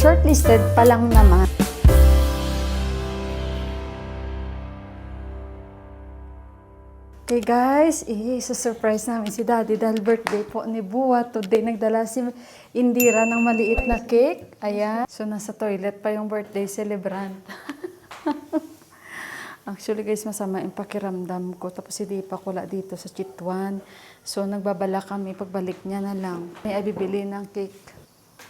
shortlisted pa lang naman. Okay guys, surprise namin si Daddy dahil birthday po ni Bua. Today nagdala si Indira ng maliit na cake. Ayan. So nasa toilet pa yung birthday celebrant. Actually guys, masama yung pakiramdam ko. Tapos si Deepak wala dito sa Chitwan. So nagbabala kami, pagbalik niya na lang. May bibili ng cake.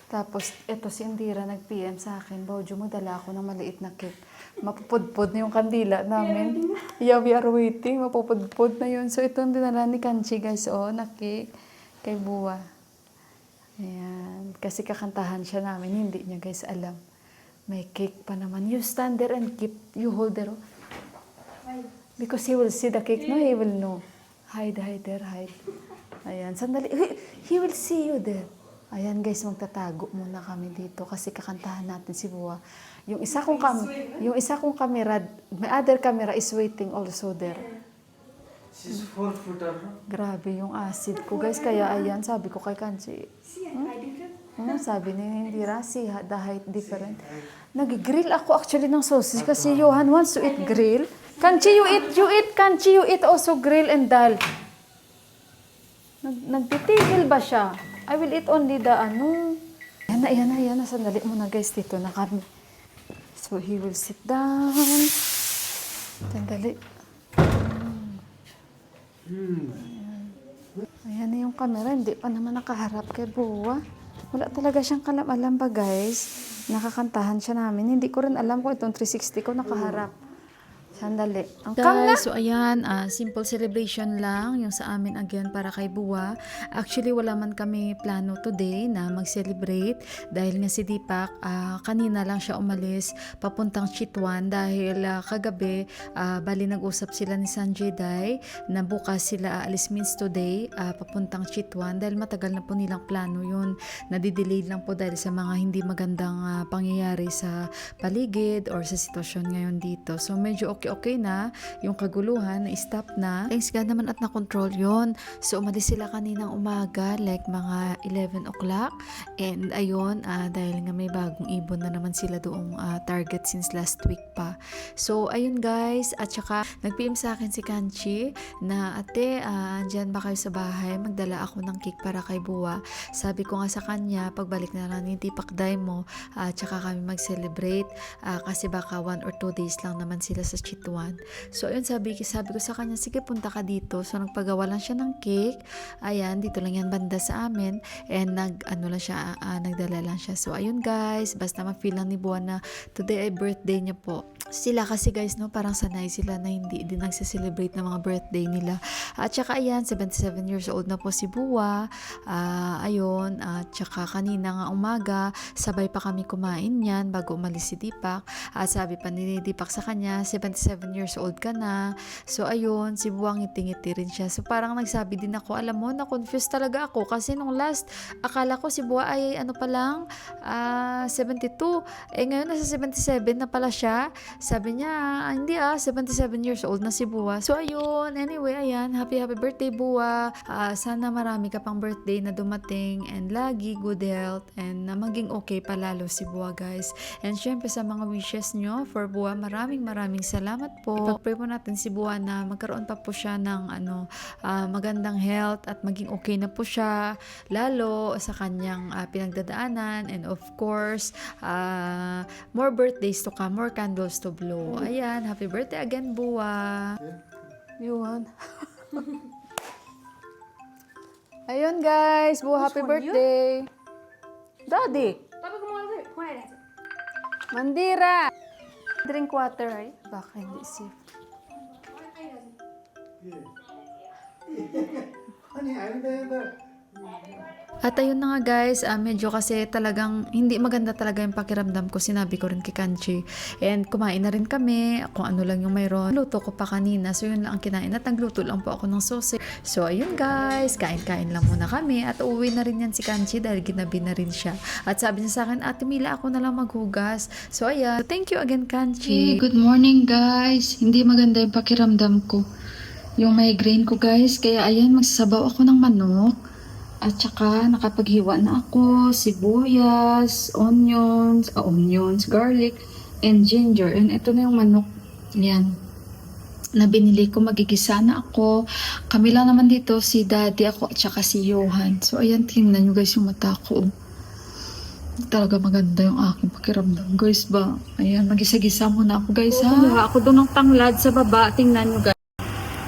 Tapos eto si Indira nag-PM sa akin, Baujo mo dala ako ng maliit na cake. Mapupudpud na yung kandila namin. Yeah, we are waiting. Mapupudpud na yun. So ito ang dinala ni Kanchi guys. Oh, na cake kay Bua. Ayan. Kasi kakantahan siya namin. Hindi niya guys alam. May cake pa naman. You stand there and keep, you hold there. Because he will see the cake, no? He will know. Hide, hide there, hide. Ayan, sandali. He will see you there. Ayan guys, magtatago muna kami dito kasi kakantahan natin si Bua. Yung isa kong camera, my other camera is waiting also there. She's 4-footer. Grabe yung acid ko guys, kaya ayan, sabi ko kay Kanchi. Sabi ni Indira, see the height different. Nag-grill ako actually ng sausage kasi Johan wants to eat grill. Kanchi, you eat, Kanchi, you eat also grill and dal. Nagtitigil ba siya? I will eat only the ano. Ayan na. Sandali muna guys, dito na kami. So, he will sit down. Sandali. Ayan na yung camera. Hindi pa naman nakaharap kay Bua. Wala talaga siyang kalam-alam ba guys. Nakakantahan siya namin. Hindi ko rin alam kung itong 360 ko nakaharap. Sandali. Guys, so ayan, simple celebration lang yung sa amin again para kay Bua. Actually, wala man kami plano today na mag-celebrate dahil nga si Deepak, kanina lang siya umalis papuntang Chitwan dahil kagabi, bali nag-usap sila ni Sanjay Day na bukas sila aalis means today papuntang Chitwan dahil matagal na po nilang plano yun. Nadidelay lang po dahil sa mga hindi magandang pangyayari sa paligid or sa sitwasyon ngayon dito. So medyo okay na yung kaguluhan, na-stop na. Thanks God naman at na-control yun. So, umalis sila kaninang umaga, like mga 11 o'clock. And ayun, dahil nga may bagong ibon na naman sila doong target since last week pa. So, ayun guys. At saka, nag-PM sa akin si Kanchi na, ate, andyan ba kayo sa bahay? Magdala ako ng cake para kay Bua. Sabi ko nga sa kanya, pagbalik na lang ni Deepak Day mo, tsaka kami mag-celebrate. Kasi baka 1 or 2 days lang naman sila sa Chitwan. So, ayun, sabi ko sa kanya, sige, punta ka dito. So, nagpagawa lang siya ng cake. Ayan, dito lang yan banda sa amin. And nagdala lang siya. So, ayun guys, basta ma-feel lang ni Bua na today ay birthday niya po. Sila kasi guys, no, parang sanay sila na hindi din nagse-celebrate ng mga birthday nila. At saka ayan, 77 years old na po si Bua. Ayun, at saka kanina nga umaga, sabay pa kami kumain yan bago umalis si Deepak. At sabi pa ni Deepak sa kanya, 77 years old ka na. So ayun, si Bua ngiti-ngiti rin siya. So parang nagsabi din ako, alam mo, na-confused talaga ako kasi nung last, akala ko si Bua ay ano pa lang, 72. Ngayon nasa 77 na pala siya. Sabi niya, hindi 77 years old na si Bua. So ayun, anyway, ayan, happy birthday Bua. Sana marami ka pang birthday na dumating and lagi good health and maging okay palalo si Bua guys. And syempre sa mga wishes nyo for Bua, maraming salamat po. Ipag-pray po natin si Bua na magkaroon pa po siya ng magandang health at maging okay na po siya lalo sa kanyang pinagdadaanan and of course more birthdays to come, more candles to blow. Ayan, happy birthday again Bua. Yun. Ayun guys, Bua, happy birthday. Daddy. Mandira. Drink water, ay? Baka hindi safe. At ayun na nga guys, medyo kasi talagang hindi maganda talaga yung pakiramdam ko. Sinabi ko rin kay Kanchi. And kumain na rin kami, kung ano lang yung mayroon. Luto ko pa kanina, so yun lang ang kinain. At nagluto lang po ako ng sausage. So ayun guys, kain-kain lang muna kami. At uuwi na rin yan si Kanchi dahil ginabi na rin siya. At sabi niya sa akin, Ate Mila, ako na lang maghugas. So ayan, thank you again Kanchi. Hey, good morning guys. Hindi maganda yung pakiramdam ko. Yung migraine ko guys, kaya ayan, magsasabaw ako ng manok. At saka nakapaghiwa na ako, sibuyas, onions, garlic, and ginger. And ito na yung manok. Yan. Na binili ko, magigisa na ako. Kami lang naman dito, si daddy ako at saka si Johan. So ayan, tingnan nyo guys yung mata ko. Talaga maganda yung aking pakiramdam. Guys ba? Ayan, magisa-gisa muna ako guys ha. Kumuha ako doon ng tanglad sa baba. Tingnan nyo guys.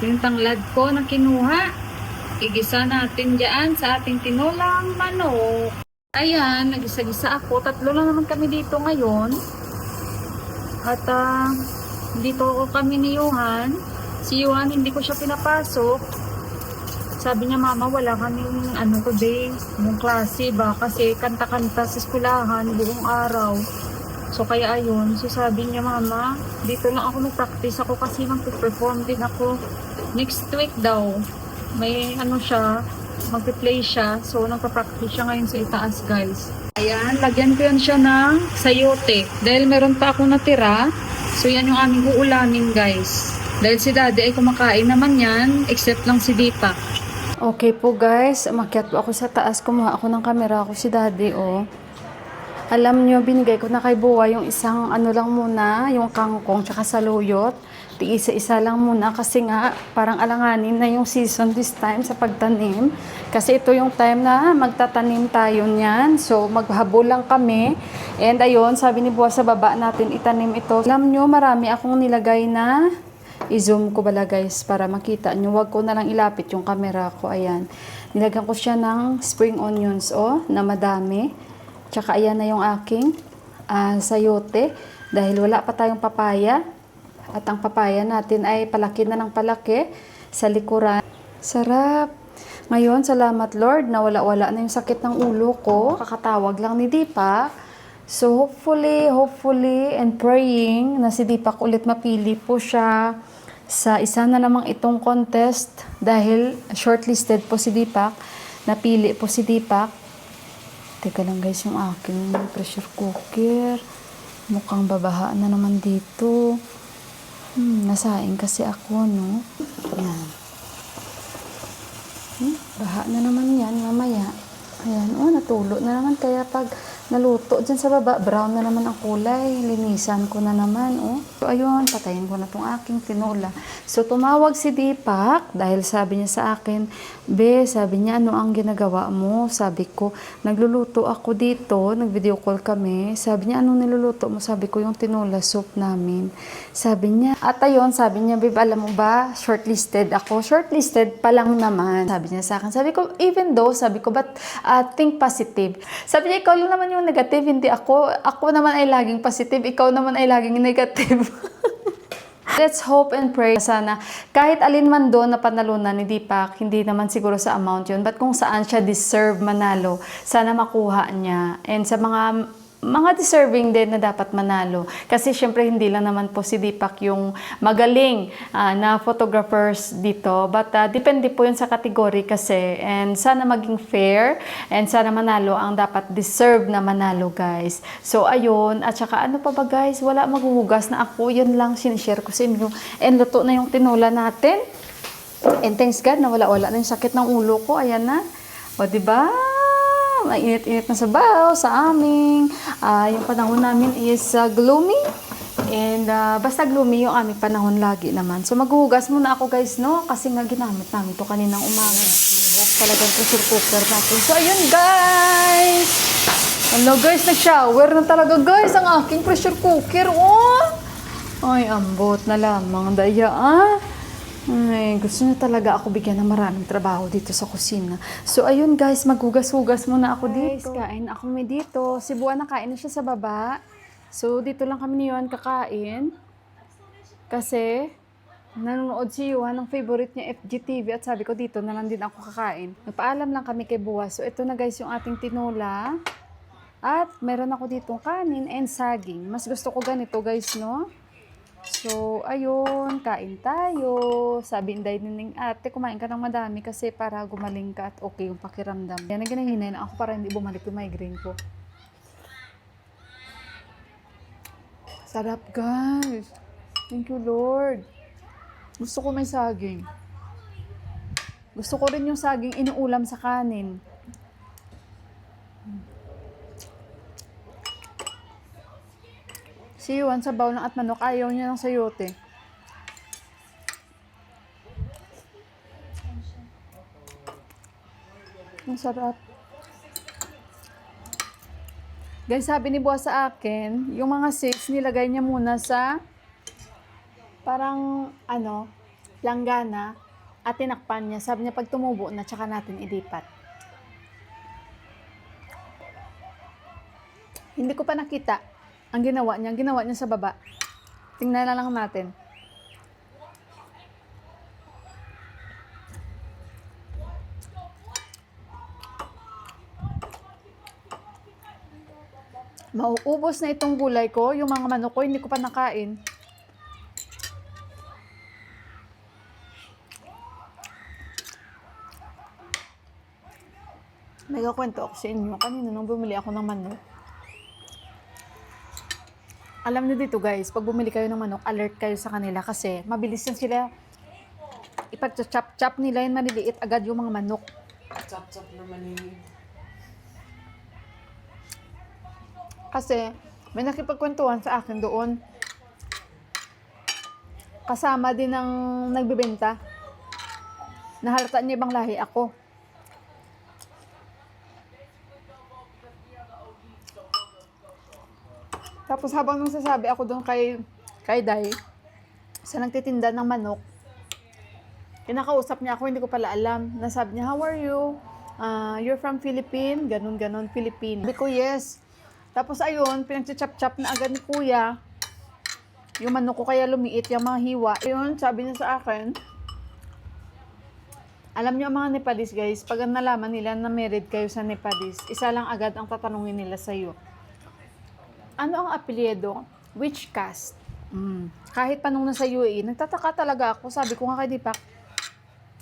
Yung tanglad ko na kinuha. Igisa natin dyan sa ating tinolang manok. Ayan, nagisa-gisa ako. 3 lang naman kami dito ngayon. At dito kami ni Johan. Si Johan, hindi ko siya pinapasok. Sabi niya, mama, wala kaming today, yung klase ba? Kasi kanta-kanta sa eskulahan buong araw. So kaya ayun, so sabi niya, mama, dito lang ako mag-practice ako kasi mag-perform din ako next week daw. May siya, magpe-play siya. So nagpa-practice siya ngayon sa itaas guys. Ayan, lagyan ko yan siya ng sayote. Dahil meron pa akong natira. So yan yung aming uulamin guys. Dahil si daddy ay kumakain naman yan, except lang si Deepak. Okay po guys, umakyat po ako sa taas. Kumuha ako ng camera ko si daddy Alam nyo, binigay ko na kay Buwa yung isang lang muna, yung kangkong tsaka saluyot. Isa-isa lang muna kasi nga parang alanganin na yung season this time sa pagtanim. Kasi ito yung time na magtatanim tayo niyan. So maghabol lang kami. And ayun, sabi ni Buwa sa baba natin itanim ito. Alam nyo, marami akong nilagay na i-zoom ko bala guys para makita nyo. Huwag ko na lang ilapit yung camera ko. Ayan. Nilagyan ko siya ng spring onions na madami. Tsaka ayan na yung aking sayote. Dahil wala pa tayong papaya. At ang papaya natin ay palaki na ng palaki sa likuran. Sarap! Ngayon, salamat Lord na wala-wala na yung sakit ng ulo ko. Kakatawag lang ni Deepak. So hopefully and praying na si Deepak ulit mapili po siya sa isa na namang itong contest dahil shortlisted po si Deepak. Napili po si Deepak. Teka lang guys, yung aking pressure cooker. Mukhang babaha na naman dito. Nasaing kasi ako, no? Yan. Baha na naman yan, mamaya. Ayan, natulo na naman. Kaya pag naluto dyan sa baba, brown na naman ang kulay. Linisan ko na naman, So, ayun, patayin ko na tong aking tinola. So, tumawag si Deepak dahil sabi niya sa akin, Be, sabi niya, ano ang ginagawa mo? Sabi ko, nagluluto ako dito, nag-video call kami. Sabi niya, anong niluluto mo? Sabi ko, yung tinola soup namin. Sabi niya, at ayun, sabi niya, Babe, alam mo ba, shortlisted ako. Shortlisted pa lang naman. Sabi niya sa akin, sabi ko, even though, sabi ko, but think positive. Sabi niya, ikaw lang naman yung negative, hindi ako. Ako naman ay laging positive, ikaw naman ay laging negative. Let's hope and pray sana kahit alin man doon na panalunan ni Deepak, hindi naman siguro sa amount yun, but kung saan siya deserve manalo, sana makuha niya. And sa mga deserving din na dapat manalo. Kasi syempre hindi lang naman po si Deepak yung magaling na photographers dito. But depende po yun sa category kasi. And sana maging fair and sana manalo ang dapat deserve na manalo guys. So ayun. At saka ano pa ba guys? Wala maghuhugas na ako. Yun lang sinishare ko sa inyo. And luto na yung tinola natin. And thanks God na wala-wala na yung sakit ng ulo ko. Ayan na. O diba? Mainit-init na sabaw sa aming. Yung panahon namin is gloomy. And basta gloomy yung aming panahon lagi naman. So maghuhugas muna ako guys, no? Kasi nga ginamit namin to kaninang umaga. Talagang pressure cooker natin. So ayun guys! Hello guys, nag-shower na talaga guys ang aking pressure cooker. Ay, ambot na lamang daya Ay, gusto niya talaga ako bigyan ng maraming trabaho dito sa kusina. So, ayun guys, maghugas-hugas muna ako dito. Guys, kain ako dito. Si Buwan nakain na siya sa baba. So, dito lang kami ni Yuan kakain. Kasi, nanonood si Yuan ng favorite niya FGTV at sabi ko dito na lang din ako kakain. Nagpaalam lang kami kay Buwa. So, ito na guys yung ating tinola. At meron ako ditong kanin and saging. Mas gusto ko ganito guys, no? So, ayun, kain tayo. Sabi inday nining ate, kumain ka ng madami kasi para gumaling ka at okay yung pakiramdam. Yan na ginahinay na ako para hindi bumalik yung migraine ko. Sarap guys. Thank you Lord. Gusto ko may saging. Gusto ko rin yung saging inuulam sa kanin. Si Yuan sa bawl ng at manok, ayaw niya ng sayote. Ang sarap. Guys, sabi ni Buwa sa akin, yung mga seeds nilagay niya muna sa parang langgana at tinakpan niya. Sabi niya pag tumubo na tsaka natin ilipat. Hindi ko pa nakita ang ginawa niya. Ang ginawa niya sa baba. Tingnan na lang natin. Mauubos na itong gulay ko. Yung mga manok ko, hindi ko pa nakain. May kakwento ako sa inyo. Kanina nung bumili ako ng manok. Alam niyo dito guys, pag bumili kayo ng manok, alert kayo sa kanila kasi mabilis yan sila. Ipag-chop-chop nila yan, maliliit agad yung mga manok. Chop-chop naman yun. Kasi may nakipagkwentuhan sa akin doon. Kasama din ng nagbebenta. Nahalata niya ibang lahi ako. Tapos habang nagsasabi ako doon kay Day, sa nagtitinda ng manok, kinakausap niya ako, hindi ko pala alam. Nasabi niya, how are you? You're from Philippines? Ganon, Philippine. Sabi ko, yes. Tapos ayun, pinag-chop-chop na agad ni kuya. Yung manok ko kaya lumiit, yung mga hiwa. Ayun, sabi niya sa akin, alam niyo ang mga Nepalese guys, pag nalaman nila na married kayo sa Nepalese, isa lang agad ang tatanungin nila sa'yo. Ano ang apelyido? Which caste? Kahit pa nung nasa UAE, nagtataka talaga ako. Sabi ko nga kay Deepak,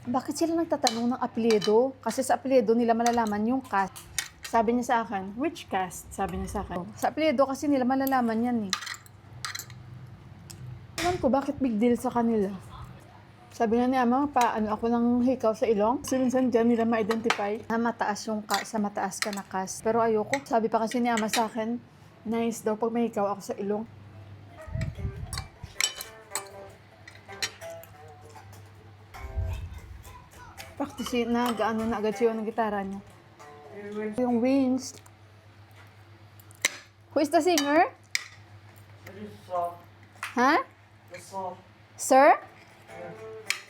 bakit sila nagtatanong ng apelyido? Kasi sa apelyido nila malalaman yung caste. Sabi niya sa akin, which caste? Sabi niya sa akin. Sa apelyido kasi nila malalaman yan eh. Alam ko, bakit big deal sa kanila? Sabi nga niya, paano ako ng hikaw sa ilong? So, minsan dyan nila ma-identify na mataas yung sa mataas ka na caste. Pero ayoko. Sabi pa kasi ni Ama sa akin, nice daw pag may hikaw ako sa ilong. Practice na, gaano na agad siya ng gitara niya. Yung wings. Who is the singer? It is soft. Ha? The soft. Sir?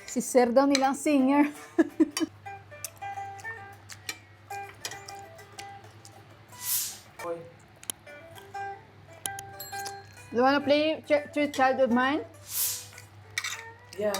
Si Sir daw nila ang singer. Boy. You wanna play Child of Mine? Yeah.